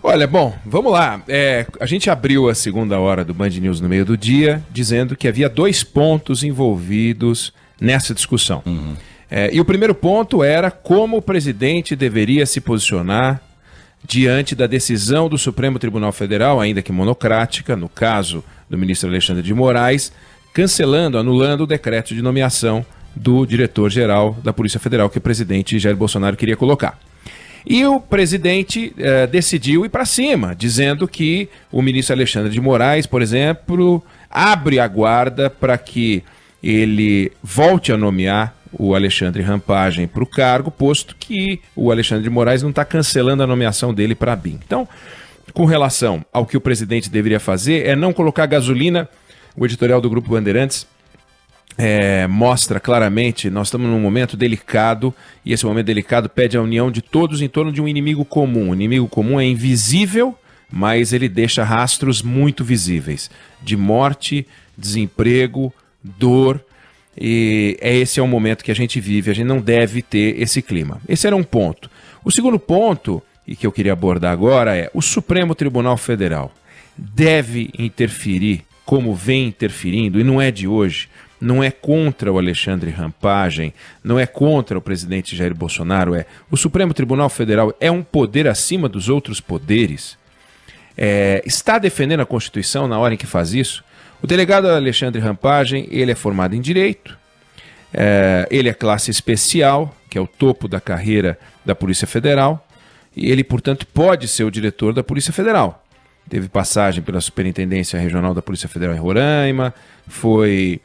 Olha, bom, vamos lá. A gente abriu a segunda hora do Band News no meio do dia, dizendo que havia 2 pontos envolvidos nessa discussão. E o primeiro ponto era como o presidente deveria se posicionar diante da decisão do Supremo Tribunal Federal, ainda que monocrática, no caso do ministro Alexandre de Moraes, cancelando, anulando o decreto de nomeação do diretor-geral da Polícia Federal que o presidente Jair Bolsonaro queria colocar. E o presidente decidiu ir para cima, dizendo que o ministro Alexandre de Moraes, por exemplo, abre a guarda para que ele volte a nomear o Alexandre Rampagem para o cargo, posto que o Alexandre de Moraes não está cancelando a nomeação dele para a BIM. Então, com relação ao que o presidente deveria fazer, é não colocar gasolina. O editorial do Grupo Bandeirantes mostra claramente, nós estamos num momento delicado, e esse momento delicado pede a união de todos em torno de um inimigo comum. O inimigo comum é invisível, mas ele deixa rastros muito visíveis, de morte, desemprego, dor, e esse é o momento que a gente vive, a gente não deve ter esse clima. Esse era um ponto. O segundo ponto, e que eu queria abordar agora, é o Supremo Tribunal Federal deve interferir, como vem interferindo, e não é de hoje, não é contra o Alexandre Rampagem, não é contra o presidente Jair Bolsonaro, o Supremo Tribunal Federal é um poder acima dos outros poderes. Está defendendo a Constituição na hora em que faz isso? O delegado Alexandre Rampagem, ele é formado em Direito, ele é classe especial, que é o topo da carreira da Polícia Federal, e ele, portanto, pode ser o diretor da Polícia Federal. Teve passagem pela Superintendência Regional da Polícia Federal em Roraima, foi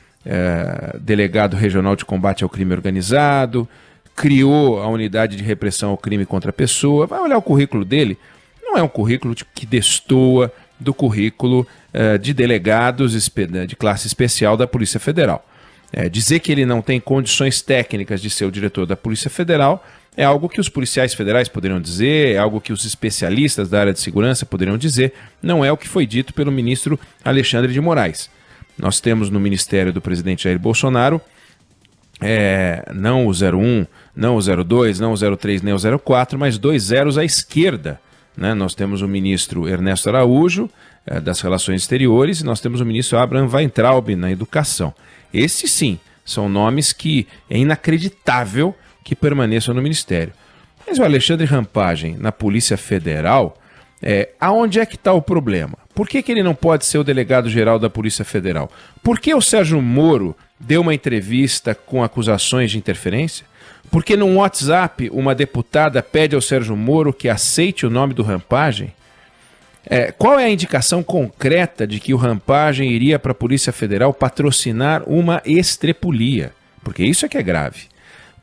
delegado regional de combate ao crime organizado, criou a unidade de repressão ao crime contra a pessoa. Vai olhar o currículo dele, não é um currículo que destoa do currículo de delegados de classe especial da Polícia Federal. Dizer que ele não tem condições técnicas de ser o diretor da Polícia Federal é algo que os policiais federais poderiam dizer, é algo que os especialistas da área de segurança poderiam dizer, não é o que foi dito pelo ministro Alexandre de Moraes. Nós temos no Ministério do presidente Jair Bolsonaro, não o 01, não o 02, não o 03, nem o 04, mas 2 zeros à esquerda. Né? Nós temos o ministro Ernesto Araújo, das Relações Exteriores, e nós temos o ministro Abraham Weintraub, na Educação. Esses sim, são nomes que é inacreditável que permaneçam no Ministério. Mas o Alexandre Rampagem, na Polícia Federal, aonde é que está o problema? Por que ele não pode ser o delegado-geral da Polícia Federal? Por que o Sérgio Moro deu uma entrevista com acusações de interferência? Por que num WhatsApp uma deputada pede ao Sérgio Moro que aceite o nome do Rampagem? Qual é a indicação concreta de que o Rampagem iria para a Polícia Federal patrocinar uma estrepulia? Porque isso é que é grave.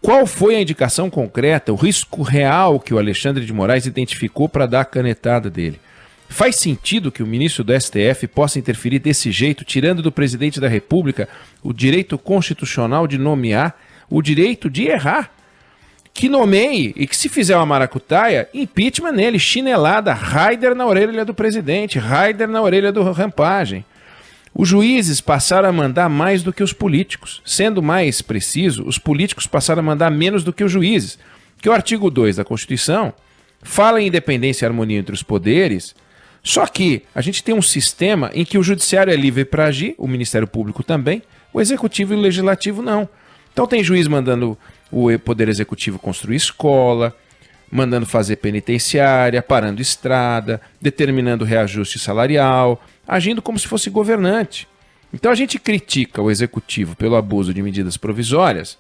Qual foi a indicação concreta, o risco real que o Alexandre de Moraes identificou para dar a canetada dele? Faz sentido que o ministro do STF possa interferir desse jeito, tirando do presidente da República o direito constitucional de nomear, o direito de errar? Que nomeie e que, se fizer uma maracutaia, impeachment nele, chinelada, raider na orelha do presidente, raider na orelha do Rampagem. Os juízes passaram a mandar mais do que os políticos. Sendo mais preciso, os políticos passaram a mandar menos do que os juízes. Que o artigo 2 da Constituição fala em independência e harmonia entre os poderes, só que a gente tem um sistema em que o judiciário é livre para agir, o Ministério Público também, o executivo e o legislativo não. Então tem juiz mandando o Poder Executivo construir escola, mandando fazer penitenciária, parando estrada, determinando reajuste salarial, agindo como se fosse governante. Então a gente critica o Executivo pelo abuso de medidas provisórias,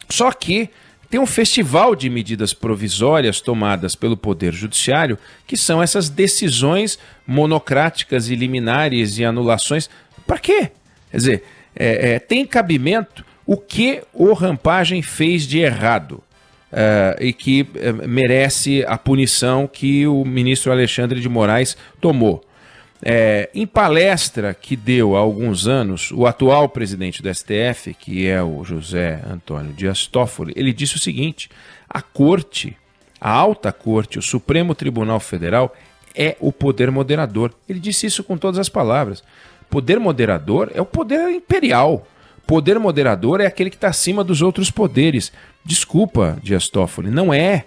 só que tem um festival de medidas provisórias tomadas pelo Poder Judiciário, que são essas decisões monocráticas e liminares e anulações. Para quê? Quer dizer, tem cabimento o que o Rampagem fez de errado e que merece a punição que o ministro Alexandre de Moraes tomou. Em palestra que deu há alguns anos, o atual presidente do STF, que é o José Antônio Dias Toffoli, ele disse o seguinte: a Corte, a Alta Corte, o Supremo Tribunal Federal é o poder moderador. Ele disse isso com todas as palavras. Poder moderador é o poder imperial. Poder moderador é aquele que está acima dos outros poderes. Desculpa, Dias Toffoli, não é.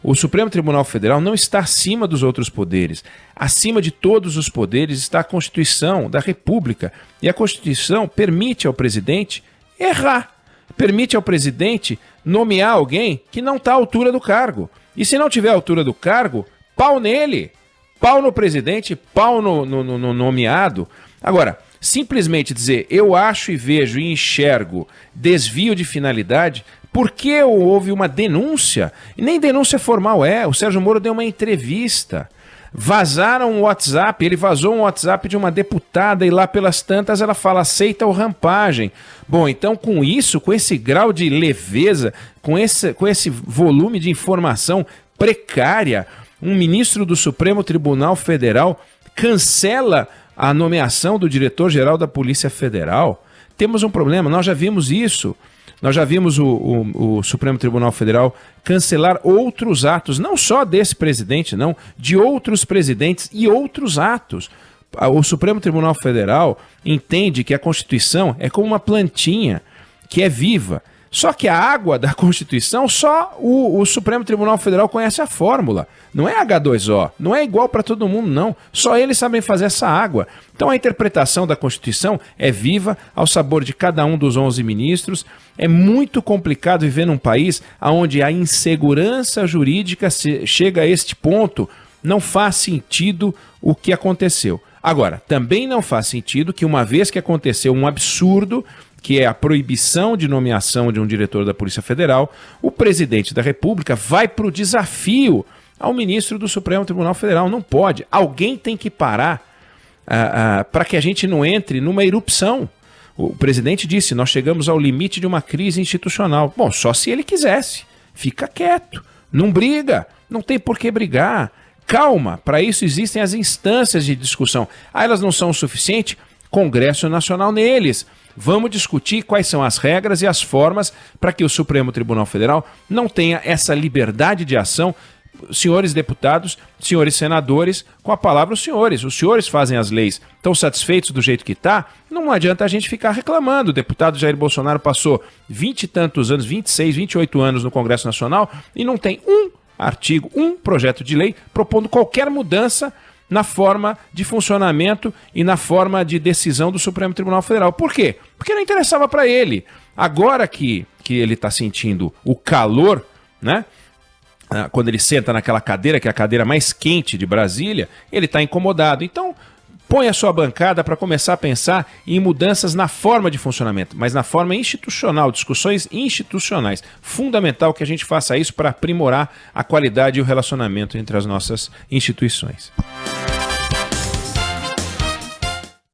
O Supremo Tribunal Federal não está acima dos outros poderes. Acima de todos os poderes está a Constituição da República. E a Constituição permite ao presidente errar. Permite ao presidente nomear alguém que não está à altura do cargo. E se não tiver à altura do cargo, pau nele. Pau no presidente, pau no nomeado. Agora, simplesmente dizer eu acho e vejo e enxergo desvio de finalidade porque houve uma denúncia, e nem denúncia formal é, o Sérgio Moro deu uma entrevista, vazaram um WhatsApp, ele vazou um WhatsApp de uma deputada e lá pelas tantas ela fala aceita ou rampagem. Bom, então com isso, com esse grau de leveza, com esse volume de informação precária, um ministro do Supremo Tribunal Federal cancela a nomeação do diretor-geral da Polícia Federal. Temos um problema, nós já vimos isso. Nós já vimos o Supremo Tribunal Federal cancelar outros atos, não só desse presidente, não, de outros presidentes e outros atos. O Supremo Tribunal Federal entende que a Constituição é como uma plantinha que é viva. Só que a água da Constituição, só o Supremo Tribunal Federal conhece a fórmula. Não é H2O, não é igual para todo mundo, não. Só eles sabem fazer essa água. Então a interpretação da Constituição é viva, ao sabor de cada um dos 11 ministros. É muito complicado viver num país onde a insegurança jurídica chega a este ponto. Não faz sentido o que aconteceu. Agora, também não faz sentido que uma vez que aconteceu um absurdo, que é a proibição de nomeação de um diretor da Polícia Federal, o presidente da República vai para o desafio ao ministro do Supremo Tribunal Federal. Não pode. Alguém tem que parar para que a gente não entre numa erupção. O presidente disse, nós chegamos ao limite de uma crise institucional. Bom, só se ele quisesse. Fica quieto. Não briga. Não tem por que brigar. Calma. Para isso existem as instâncias de discussão. Elas não são o suficiente? Congresso Nacional neles. Vamos discutir quais são as regras e as formas para que o Supremo Tribunal Federal não tenha essa liberdade de ação. Senhores deputados, senhores senadores, com a palavra os senhores fazem as leis. Estão satisfeitos do jeito que está? Não adianta a gente ficar reclamando. O deputado Jair Bolsonaro passou 20 e tantos anos, 26, 28 anos no Congresso Nacional e não tem um artigo, um projeto de lei propondo qualquer mudança na forma de funcionamento e na forma de decisão do Supremo Tribunal Federal. Por quê? Porque não interessava para ele. Agora que ele está sentindo o calor, né? Quando ele senta naquela cadeira, que é a cadeira mais quente de Brasília, ele está incomodado. Então, põe a sua bancada para começar a pensar em mudanças na forma de funcionamento, mas na forma institucional, discussões institucionais. Fundamental que a gente faça isso para aprimorar a qualidade e o relacionamento entre as nossas instituições.